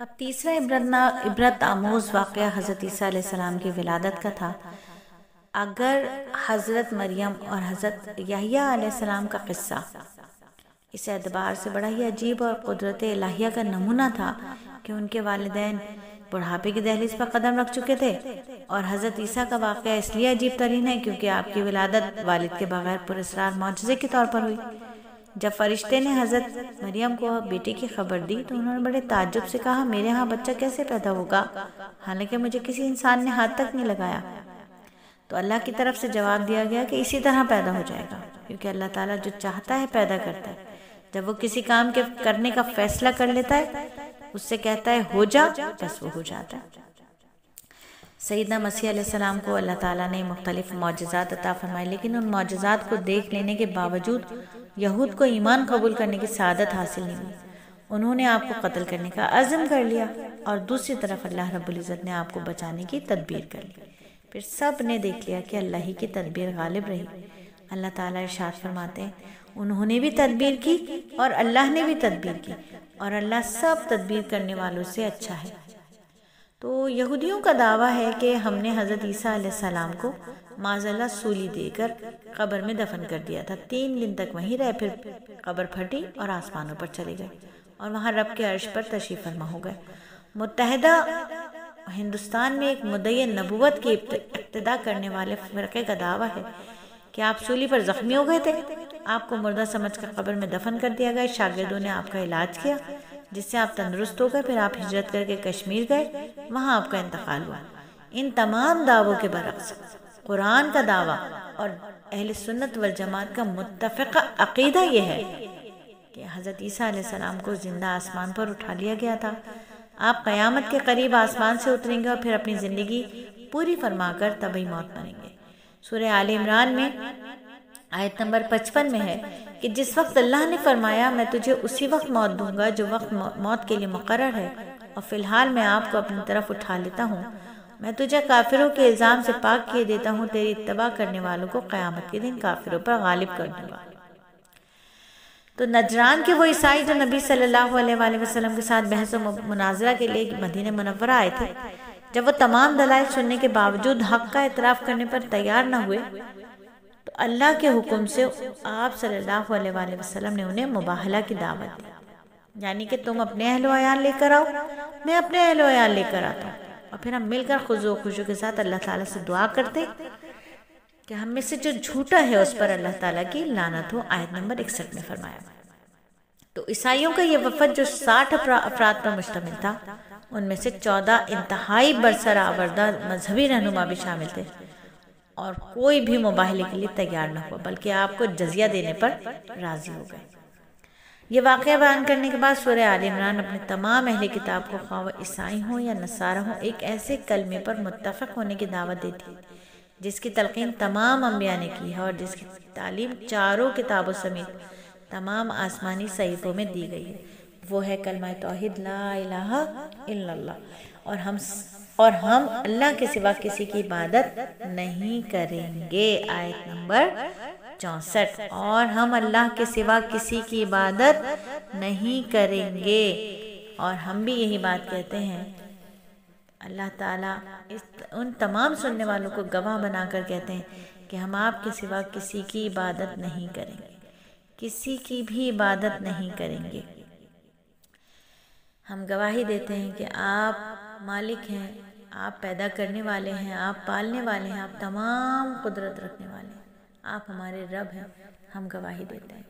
اب تیسرا عبرت آموز واقعہ حضرت عیسیٰ علیہ السلام کی ولادت کا تھا۔ اگر حضرت مریم اور حضرت یحییٰ علیہ السلام کا قصہ اس اعتبار سے بڑا ہی عجیب اور قدرت الہیہ کا نمونہ تھا کہ ان کے والدین بڑھاپے کی دہلیز پر قدم رکھ چکے تھے، اور حضرت عیسیٰ کا واقعہ اس لیے عجیب ترین ہے کیونکہ آپ کی ولادت والد کے بغیر پر اسرار معجزے کے طور پر ہوئی۔ جب فرشتے نے حضرت مریم کو بیٹے کی خبر دی تو انہوں نے بڑے تعجب سے کہا، میرے ہاں بچہ کیسے پیدا ہوگا حالانکہ مجھے کسی انسان نے ہاتھ تک نہیں لگایا؟ تو اللہ کی طرف سے جواب دیا گیا کہ اسی طرح پیدا ہو جائے گا، کیونکہ اللہ تعالیٰ جو چاہتا ہے پیدا کرتا ہے۔ جب وہ کسی کام کے کرنے کا فیصلہ کر لیتا ہے، اس سے کہتا ہے ہو جا، بس وہ ہو جاتا ہے۔ سیدنا مسیح علیہ السلام کو اللہ تعالیٰ نے مختلف معجزات عطا فرمائے، لیکن ان معجزات کو دیکھ لینے کے باوجود یہود کو ایمان قبول کرنے کی سعادت حاصل نہیں ہوئی۔ انہوں نے آپ کو قتل کرنے کا عزم کر لیا، اور دوسری طرف اللہ رب العزت نے آپ کو بچانے کی تدبیر کر لی۔ پھر سب نے دیکھ لیا کہ اللہ ہی کی تدبیر غالب رہی۔ اللہ تعالیٰ ارشاد فرماتے ہیں، انہوں نے بھی تدبیر کی اور اللہ نے بھی تدبیر کی، اور اللہ سب تدبیر کرنے والوں سے اچھا ہے۔ تو یہودیوں کا دعویٰ ہے کہ ہم نے حضرت عیسیٰ علیہ السلام کو معذاللہ سولی دے کر قبر میں دفن کر دیا تھا۔ 3 دن تک وہیں رہے، پھر قبر پھٹی اور آسمانوں پر چلے گئے، اور وہاں رب کے عرش پر تشریف فرما ہو گئے۔ متحدہ ہندوستان میں ایک مدعی نبوت کی اقتدا کرنے والے فرقے کا دعویٰ ہے کہ آپ سولی پر زخمی ہو گئے تھے، آپ کو مردہ سمجھ کر قبر میں دفن کر دیا گیا، شاگردوں نے آپ کا علاج کیا جس سے آپ تندرست ہو گئے، پھر آپ ہجرت کر کے کشمیر گئے، وہاں آپ کا انتقال ہوا۔ ان تمام دعووں کے برعکس قرآن کا دعویٰ اور اہل سنت والجماعت کا متفقہ عقیدہ یہ ہے کہ حضرت عیسیٰ علیہ السلام کو زندہ آسمان پر اٹھا لیا گیا تھا۔ آپ قیامت کے قریب آسمان سے اتریں گے اور پھر اپنی زندگی پوری فرما کر طبعی موت مریں گے۔ سورہ آل عمران میں آیت نمبر 55 میں ہے کہ جس وقت اللہ نے فرمایا میں تجھے اسی وقت موت دوں گا جو وقت موت کے لیے مقرر ہے، اور فی الحال میں آپ کو اپنی طرف اٹھا لیتا ہوں، میں تجھے کافروں کے الزام سے پاک کیے دیتا ہوں، تیری اتباع کرنے والوں کو قیامت کے دن کافروں پر غالب کر دوں گا۔ تو نجران کے وہ عیسائی جو نبی صلی اللہ علیہ وآلہ وسلم کے ساتھ بحث و مناظرہ کے لیے مدینہ منورہ آئے تھے، جب وہ تمام دلائل سننے کے باوجود حق کا اعتراف کرنے پر تیار نہ ہوئے تو اللہ کے حکم سے آپ صلی اللہ علیہ وآلہ وسلم نے انہیں مباہلہ کی دعوت دی، یعنی کہ تم اپنے اہل و عیال لے کر آؤ، میں اپنے اہل و عیال لے کر آتا ہوں، اور پھر ہم مل کر خضوع و خشوع کے ساتھ اللہ تعالیٰ سے دعا کرتے کہ ہم میں سے جو جھوٹا ہے اس پر اللہ تعالیٰ کی لعنت ہو۔ آیت نمبر 61 میں فرمایا۔ تو عیسائیوں کا یہ وفد جو 60 افراد پر مشتمل تھا، ان میں سے 14 انتہائی برسرآوردہ مذہبی رہنما بھی شامل تھے، اور کوئی بھی مباہلے کے لیے تیار نہ ہوا بلکہ آپ کو جزیہ دینے پر راضی ہو گئے۔ یہ واقعہ بیان کرنے کے بعد سورہ آل عمران اپنے تمام اہل کتاب کو خواہ وہ عیسائی ہوں یا نصارہ ہوں ایک ایسے کلمے پر متفق ہونے کی دعوت دیتی جس کی تلقین تمام انبیاء نے کی ہے اور جس کی تعلیم چاروں کتابوں سمیت تمام آسمانی صحیفوں میں دی گئی ہے۔ وہ ہے کلمہ توحید لا الہ الا اللہ، اور ہم اللہ کے سوا کسی کی عبادت نہیں کریں گے۔ آیت نمبر 64، اور ہم اللہ کے سوا کسی کی عبادت نہیں کریں گے، اور ہم بھی یہی بات کہتے ہیں۔ اللہ تعالیٰ ان تمام سننے والوں کو گواہ بنا کر کہتے ہیں کہ ہم آپ کے سوا کسی کی عبادت نہیں کریں گے، کسی کی بھی عبادت نہیں کریں گے۔ ہم گواہی دیتے ہیں کہ آپ مالک ہیں، آپ پیدا کرنے والے ہیں، آپ پالنے والے ہیں، آپ تمام قدرت رکھنے والے ہیں، آپ ہمارے رب ہیں، ہم گواہی دیتے ہیں۔